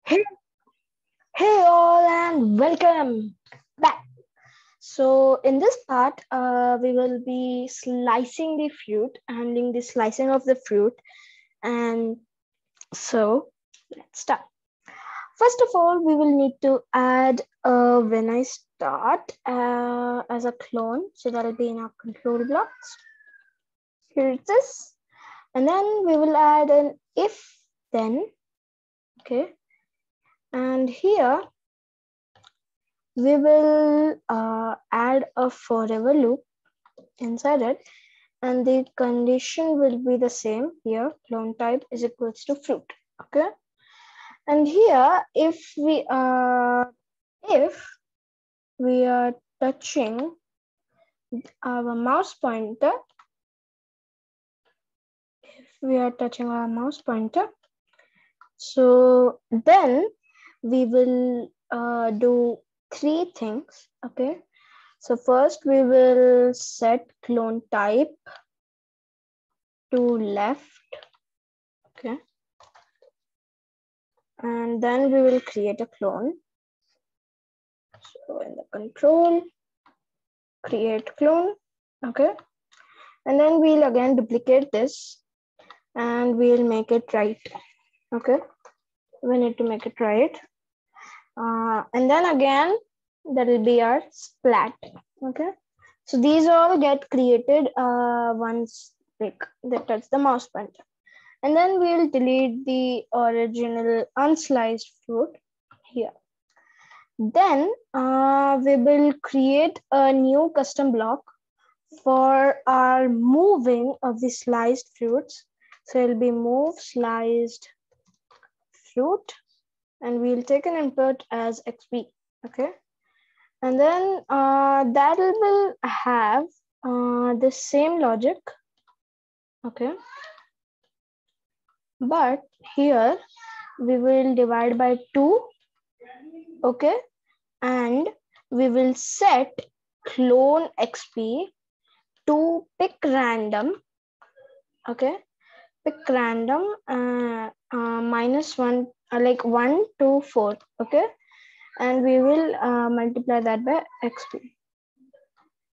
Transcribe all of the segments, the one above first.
Hey, hey all, and welcome back. So, in this part, we will be slicing the fruit, handling the slicing of the fruit. And so, let's start. First of all, we will need to add when I start as a clone. So, that will be in our control blocks. Here it is. And then we will add an if then. Okay. And here we will add a forever loop inside it, and the condition will be the same here. Clone type is equals to fruit. Okay, and here if we are touching our mouse pointer, so then we will do three things. Okay, so first we will set clone type to left. Okay, and then we will create a clone. So in the control, create clone. Okay, and then we'll again duplicate this and we'll make it right. Okay, we need to make it right. And then again, that will be our splat. Okay, so these all get created once like they touch the mouse pointer. And then we'll delete the original unsliced fruit here. Then we will create a new custom block for our moving of the sliced fruits. So it'll be move sliced fruit, and we'll take an input as XP. Okay, and then that will have the same logic. Okay, but here we will divide by 2. Okay, and we will set clone XP to pick random. Okay, pick random -1 like 1 to 4. Okay, and we will multiply that by XP.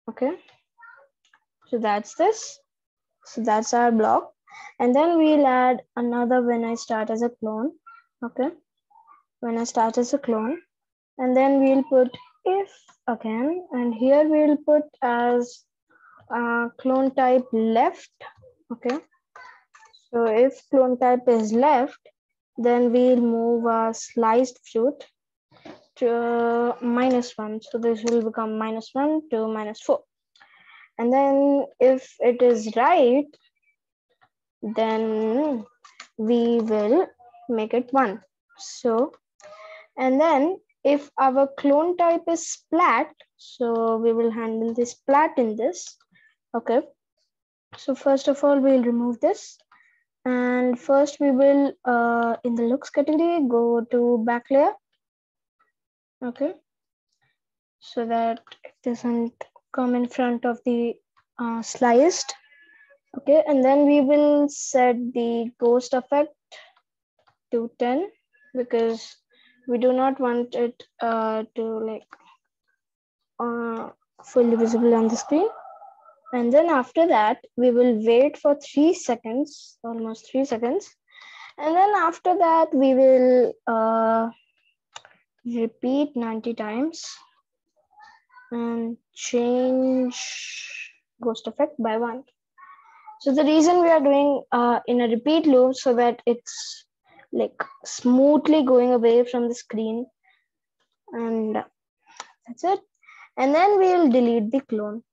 Okay, so that's this. So that's our block, and then we'll add another when I start as a clone. Okay, when I start as a clone, and then we'll put if again, and here we'll put as clone type left. Okay, so if clone type is left, then we'll move our sliced fruit to -1. So this will become -1 to -4. And then if it is right, then we will make it 1. So, and then if our clone type is splat, so we will handle this splat in this. Okay, so first of all, we'll remove this. And first we will, in the looks category, go to back layer. Okay, so that it doesn't come in front of the sliced. Okay, and then we will set the ghost effect to 10 because we do not want it to like fully visible on the screen. And then after that, we will wait for 3 seconds, almost 3 seconds. And then after that, we will repeat 90 times and change ghost effect by 1. So the reason we are doing in a repeat loop so that it's like smoothly going away from the screen, and that's it. And then we'll delete the clone.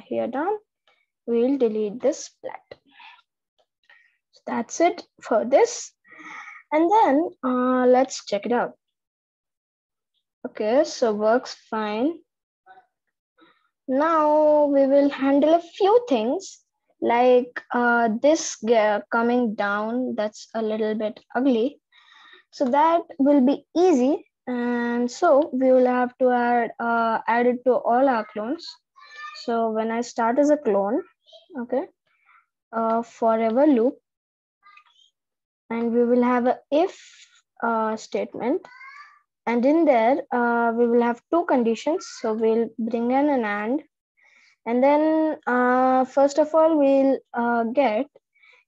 Here down, we'll delete this splat. So that's it for this. And then let's check it out. Okay, so works fine. Now we will handle a few things like this coming down, that's a little bit ugly. So that will be easy. And so we will have to add it to all our clones. So when I start as a clone, okay, forever loop, and we will have a if statement. And in there, we will have two conditions. So we'll bring in an and then first of all, we'll get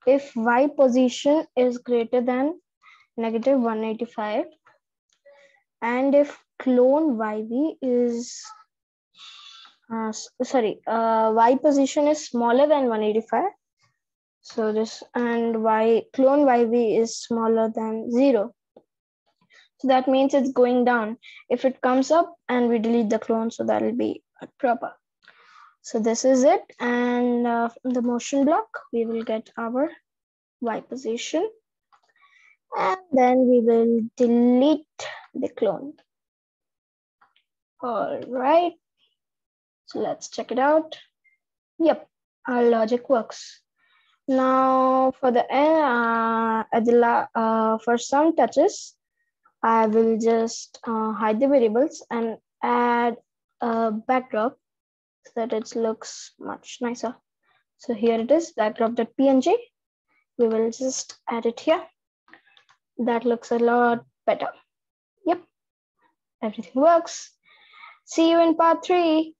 if y position is greater than negative 185 and if clone yv is y position is smaller than 185. So this and clone yv is smaller than 0. So that means it's going down. If it comes up and we delete the clone, so that will be proper. So this is it. And from the motion block, we will get our y position. And then we will delete the clone. All right. So let's check it out. Yep, our logic works. Now for the for some touches, I will just hide the variables and add a backdrop so that it looks much nicer. So here it is, backdrop.png. We will just add it here. That looks a lot better. Yep, everything works. See you in part 3.